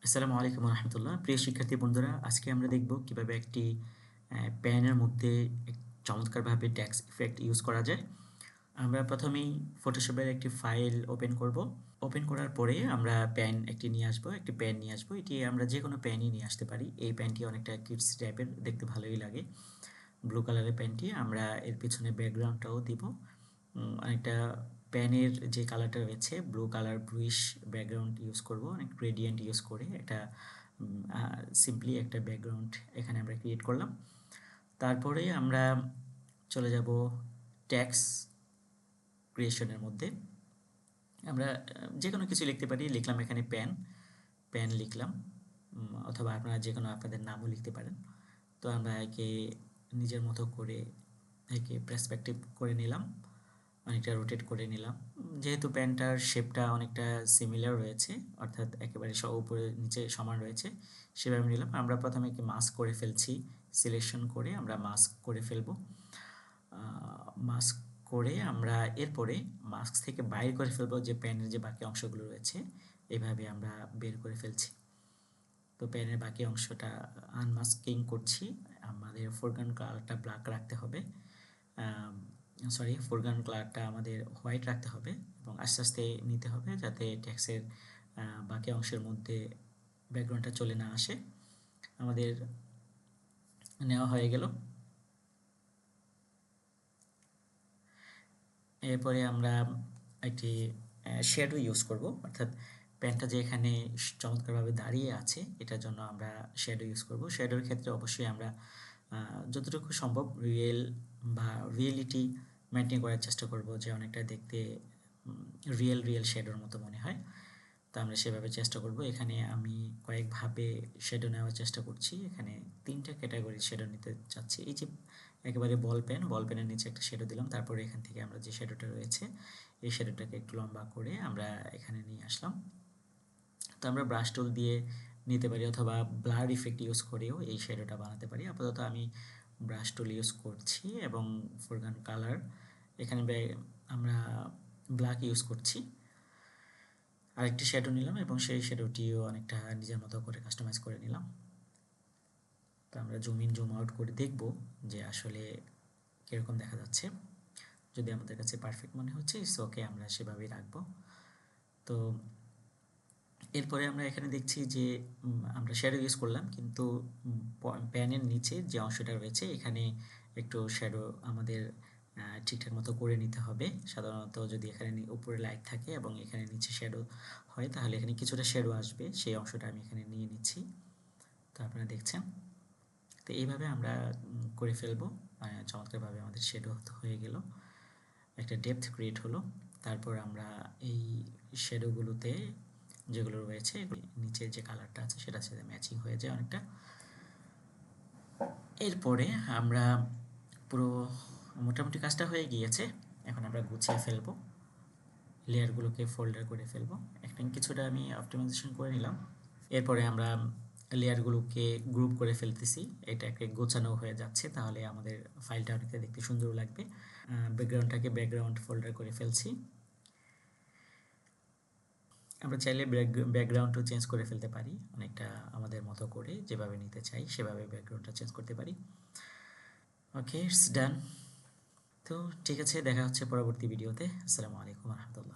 আসসালামু আলাইকুম রহমতুল্লাহ। প্রিয় শিক্ষার্থী বন্ধুরা, আজকে আমরা দেখব কিভাবে একটি প্যানের মধ্যে চমৎকারভাবে টেক্সট ইফেক্ট ইউজ করা যায়। আমরা প্রথমেই ফটোশপের একটি ফাইল ওপেন করব। ওপেন করার পরে আমরা একটি প্যান নিয়ে আসবো। এটি আমরা যে কোনো প্যানই নিয়ে আসতে পারি। এই প্যানটি অনেকটা কিডস টাইপের, দেখতে ভালোই লাগে। ব্লু কালারের প্যানটি, আমরা এর পিছনে ব্যাকগ্রাউন্ডটাও দিব অনেকটা প্যানের যে কালারটা রয়েছে blue colour, bluish background use করব, অনেক গ্রেডিয়েন্ট ইউজ করে একটা সিম্পলি একটা ব্যাকগ্রাউন্ড এখানে আমরা ক্রিয়েট করলাম। তারপরে আমরা চলে যাব টেক্সট ক্রিয়েশনের মধ্যে। আমরা যে কোনো কিছু লিখতে পারি, লিখলাম এখানে প্যান লিখলাম, অথবা আপনারা যে কোনো আপনাদের নামও লিখতে পারেন। তো আমরা একে নিজের মতো করে একে পার্সপেক্টিভ করে নিলাম, অনেকটা রোটেট করে নিলাম। যেহেতু প্যানটার শেপটা অনেকটা সিমিলার রয়েছে, অর্থাৎ একেবারে উপরে নিচে সমান রয়েছে, সেভাবে নিলাম। আমরা প্রথমে একে মাস্ক করে ফেলছি, সিলেকশন করে আমরা মাস্ক করে ফেলবো। মাস্ক করে আমরা এরপরে মাস্ক থেকে বাইর করে ফেলবো যে প্যানের যে বাকি অংশগুলো রয়েছে, এইভাবে আমরা বের করে ফেলছি। তো প্যানের বাকি অংশটা আনমাস্কিং করছি। আমাদের ফোরগ্রাউন্ড কালারটা ব্ল্যাক রাখতে হবে, ফোরগ্রাউন্ড কালারটা আমাদের হোয়াইট রাখতে হবে এবং আস্তে আস্তে নিতে হবে যাতে টেক্সটের বাকি অংশের মধ্যে ব্যাকগ্রাউন্ডটা চলে না আসে। আমাদের নেওয়া হয়ে গেল। এরপরে আমরা একটি শ্যাডো ইউজ করব, অর্থাৎ প্যানটা যে এখানে চমৎকারভাবে দাঁড়িয়ে আছে এটার জন্য আমরা শ্যাডো ইউজ করব। শ্যাডোর ক্ষেত্রে অবশ্যই আমরা যতটুকু সম্ভব রিয়েলিটি মেনটেন করার চেষ্টা করব, যে অনেকটা দেখতে রিয়েল শ্যাডোর মতো মনে হয়। তো আমরা সেভাবে চেষ্টা করব। এখানে আমি কয়েকভাবে শ্যাডো নেওয়ার চেষ্টা করছি। এখানে 3টা ক্যাটাগরি শ্যাডো নিতে চাচ্ছি। এই যে একেবারে বল পেনের নিচে একটা শ্যাডো দিলাম, তারপরে এখান থেকে আমরা যে শ্যাডোটা রয়েছে এই শ্যাডোটাকে একটু লম্বা করে আমরা এখানে নিয়ে আসলাম। তো আমরা ব্রাশ টুল দিয়ে নিতে পারি, অথবা ব্লার ইফেক্ট ইউজ করেও এই শ্যাডোটা বানাতে পারি। আপাতত আমি ব্রাশ টুল ইউজ করছি এবং ফোরগ্রাউন্ড কালার এখানে আমরা ব্ল্যাক ইউজ করছি। আরেকটি শ্যাডো নিলাম এবং সেই শ্যাডোটিও অনেকটা নিজের মতো করে কাস্টমাইজ করে নিলাম। তো আমরা জুম ইন জুম আউট করে দেখব যে আসলে কীরকম দেখা যাচ্ছে। যদি আমাদের কাছে পারফেক্ট মনে হচ্ছে ইটস ওকে, আমরা সেভাবেই রাখবো। তো এরপরে আমরা এখানে দেখছি যে আমরা শ্যাডো ইউজ করলাম, কিন্তু প্যানের নিচে যে অংশটা রয়েছে এখানে একটু শ্যাডো আমাদের ঠিকঠাক মতো করে নিতে হবে। সাধারণত যদি এখানে উপরে লাইট থাকে এবং এখানে নিচে শ্যাডো হয়, তাহলে এখানে কিছুটা শ্যাডো আসবে, সেই অংশটা আমি এখানে নিয়ে নিচ্ছি। তো আপনারা দেখছেন, তো এইভাবে আমরা করে ফেলবো। চমৎকারভাবে আমাদের শ্যাডো হয়ে গেল, একটা ডেপথ ক্রিয়েট হলো। তারপর আমরা এই শ্যাডোগুলোতে যেগুলো রয়েছে নিচে যে কালারটা আছে সেটার সাথে ম্যাচিং হয়ে যায় অনেকটা। এরপরে আমরা পুরো মোটামুটি কাজটা হয়ে গিয়েছে। এখন আমরা গুছিয়ে ফেলবো, লেয়ারগুলোকে ফোল্ডার করে ফেলবো। এখন কিছুটা আমি অপটিমাইজেশন করে নিলাম। এরপরে আমরা লেয়ারগুলোকে গ্রুপ করে ফেলতেছি, এটা একটা গোছানো হয়ে যাচ্ছে, তাহলে আমাদের ফাইলটা অনেকটা দেখতে সুন্দর লাগবে। ব্যাকগ্রাউন্ডটাকে ব্যাকগ্রাউন্ড ফোল্ডার করে ফেলছি। আমরা চাইলে ব্যাকগ্রাউন্ডও চেঞ্জ করে ফেলতে পারি, অনেকটা আমাদের মতো করে যেভাবে নিতে চাই সেভাবে ব্যাকগ্রাউন্ডটা চেঞ্জ করতে পারি। ওকে, ইটস ডান। তো ঠিক আছে, দেখা হচ্ছে পরবর্তী ভিডিওতে। আসসালামু আলাইকুম রহমতুল্লাহ।